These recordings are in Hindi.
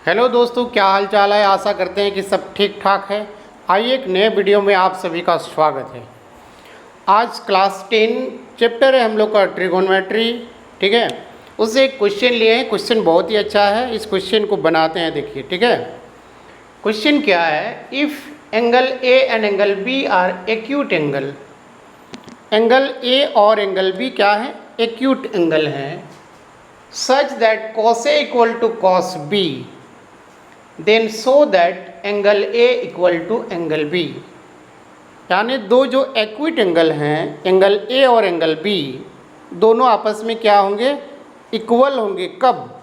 हेलो दोस्तों, क्या हाल चाल है। आशा करते हैं कि सब ठीक ठाक है। आइए एक नए वीडियो में आप सभी का स्वागत है। आज क्लास 10 चैप्टर है हम लोग का ट्रिगोनोमेट्री, ठीक है। उससे एक क्वेश्चन लिए हैं। क्वेश्चन बहुत ही अच्छा है। इस क्वेश्चन को बनाते हैं, देखिए, ठीक है। क्वेश्चन क्या है, if angle A and angle B are acute angle. Angle A और एंगल बी क्या है, एक्यूट एंगल है। Such that cos A equal to cos B, then show that angle A equal to angle B. यानी दो जो एक्विट एंगल हैं, एंगल ए और एंगल बी, दोनों आपस में क्या होंगे, इक्वल होंगे। कब?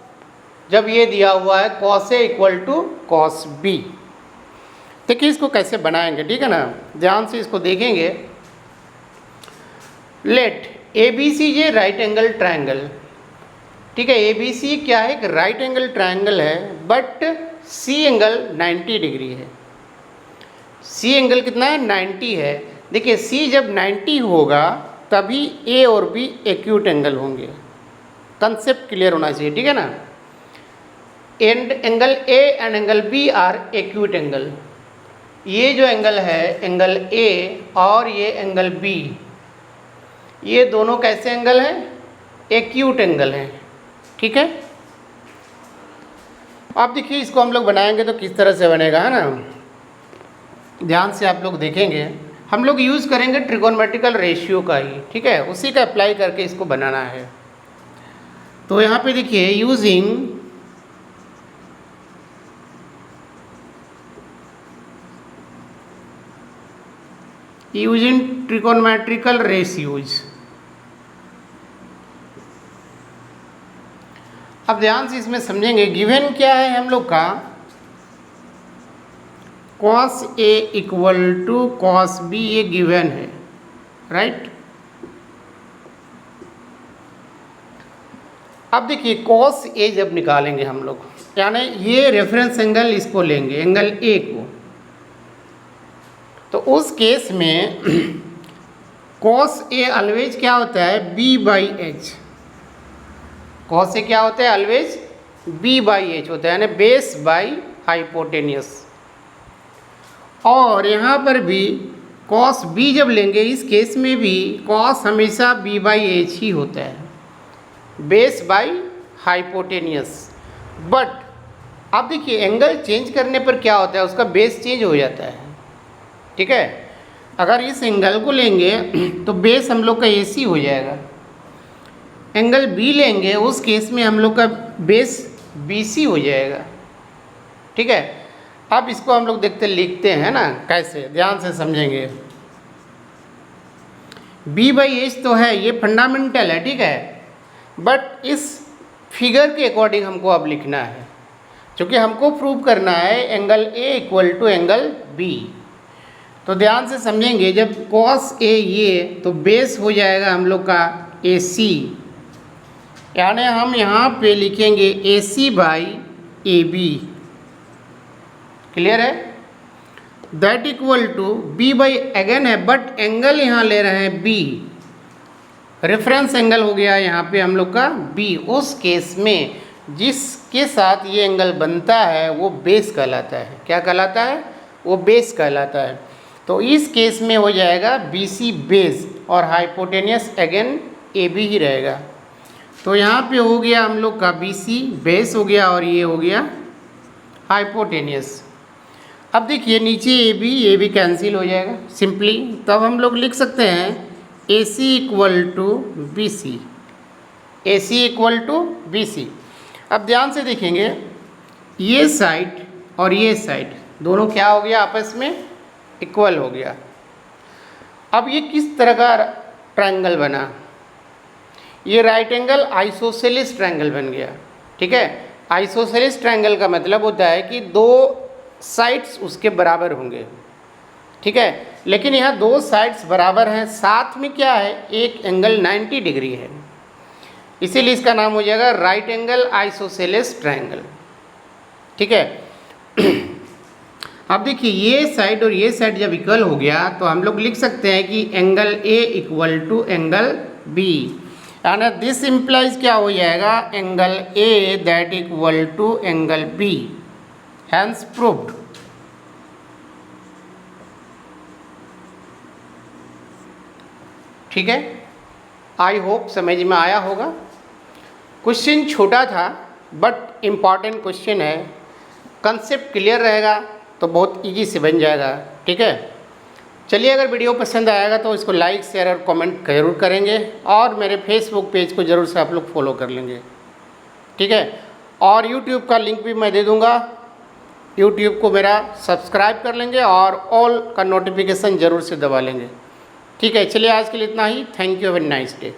जब ये दिया हुआ है cos A equal to cos B। देखिए इसको कैसे बनाएंगे, ठीक है ना, ध्यान से इसको देखेंगे। लेट ए बी सी जे राइट एंगल ट्रायंगल, ठीक है। ए बी सी क्या है, एक राइट एंगल ट्रायंगल है, बट सी एंगल 90 डिग्री है। सी एंगल कितना है, 90 है। देखिए सी जब 90 होगा तभी ए और बी एक्यूट एंगल होंगे। कंसेप्ट क्लियर होना चाहिए, ठीक है ना। And angle A and angle B are acute angle. ये जो एंगल है, एंगल ए और ये एंगल बी, ये दोनों कैसे एंगल हैं, एक्यूट एंगल हैं, ठीक है। आप देखिए इसको हम लोग बनाएंगे तो किस तरह से बनेगा, है ना। ध्यान से आप लोग देखेंगे। हम लोग यूज़ करेंगे ट्रिगोनोमेट्रिकल रेशियो का ही, ठीक है, उसी का अप्लाई करके इसको बनाना है। तो यहाँ पे देखिए, यूजिंग ट्रिगोनोमेट्रिकल रेशियोज। अब ध्यान से इसमें समझेंगे। गिवन क्या है हम लोग का, cos A equal to cos B, ये गिवन है, राइट। अब देखिए cos A जब निकालेंगे हम लोग, यानी ये रेफरेंस एंगल इसको लेंगे, एंगल A को, तो उस केस में cos A ऑलवेज क्या होता है, B/H। cos A क्या होता है, ऑलवेज B/H होता है, यानी बेस बाई हाइपोटेनियस। और यहाँ पर भी cos B जब लेंगे, इस केस में भी cos हमेशा B/H ही होता है, बेस बाई हाइपोटेनियस। बट अब देखिए एंगल चेंज करने पर क्या होता है, उसका बेस चेंज हो जाता है, ठीक है। अगर इस एंगल को लेंगे तो बेस हम लोग का AC हो जाएगा। एंगल B लेंगे, उस केस में हम लोग का बेस BC हो जाएगा, ठीक है। अब इसको हम लोग देखते लिखते हैं ना, कैसे, ध्यान से समझेंगे। B/H तो है, ये फंडामेंटल है, ठीक है। बट इस फिगर के अकॉर्डिंग हमको अब लिखना है, क्योंकि हमको प्रूव करना है angle A equal to angle B। तो ध्यान से समझेंगे, जब cos A ये, तो बेस हो जाएगा हम लोग का AC, यानी हम यहाँ पे लिखेंगे AC/AB। क्लियर है। That equal to B/ again है, बट एंगल यहाँ ले रहे हैं B, रेफरेंस एंगल हो गया यहाँ पे हम लोग का B। उस केस में जिसके साथ ये एंगल बनता है वो बेस कहलाता है। क्या कहलाता है, वो बेस कहलाता है। तो इस केस में हो जाएगा BC बेस और हाइपोटेनियस अगेन AB ही रहेगा। तो यहाँ पे हो गया हम लोग का BC बेस हो गया और ये हो गया हाइपोटेनियस। अब देखिए नीचे AB कैंसिल हो जाएगा सिंपली। तब हम लोग लिख सकते हैं AC equal to BC, AC equal to BC। अब ध्यान से देखेंगे, ये साइड और ये साइड दोनों क्या हो गया, आपस में इक्वल हो गया। अब ये किस तरह का ट्रायंगल बना, ये राइट एंगल आइसोसेलेस ट्रायंगल बन गया, ठीक है। आइसोसेलेस ट्रायंगल का मतलब होता है कि दो साइड्स उसके बराबर होंगे, ठीक है। लेकिन यहाँ दो साइड्स बराबर हैं, साथ में क्या है, एक एंगल 90 डिग्री है, इसीलिए इसका नाम हो जाएगा राइट एंगल आइसोसेलेस ट्रायंगल, ठीक है। अब देखिए ये साइड और ये साइड जब इक्वल हो गया तो हम लोग लिख सकते हैं कि angle A equal to angle B, यानी दिस इम्प्लाइज क्या हो जाएगा, angle A that equal to angle B। Hence proved. ठीक है, आई होप समझ में आया होगा। क्वेश्चन छोटा था बट इम्पॉर्टेंट क्वेश्चन है, कंसेप्ट क्लियर रहेगा तो बहुत इजी से बन जाएगा। ठीक है, चलिए अगर वीडियो पसंद आएगा तो इसको लाइक शेयर और कमेंट ज़रूर करेंगे और मेरे फेसबुक पेज को ज़रूर से आप लोग फॉलो कर लेंगे। ठीक है, और यूट्यूब का लिंक भी मैं दे दूँगा, यूट्यूब को मेरा सब्सक्राइब कर लेंगे और ऑल का नोटिफिकेशन ज़रूर से दबा लेंगे। ठीक है, चलिए आज के लिए इतना ही। Thank you, have a nice day.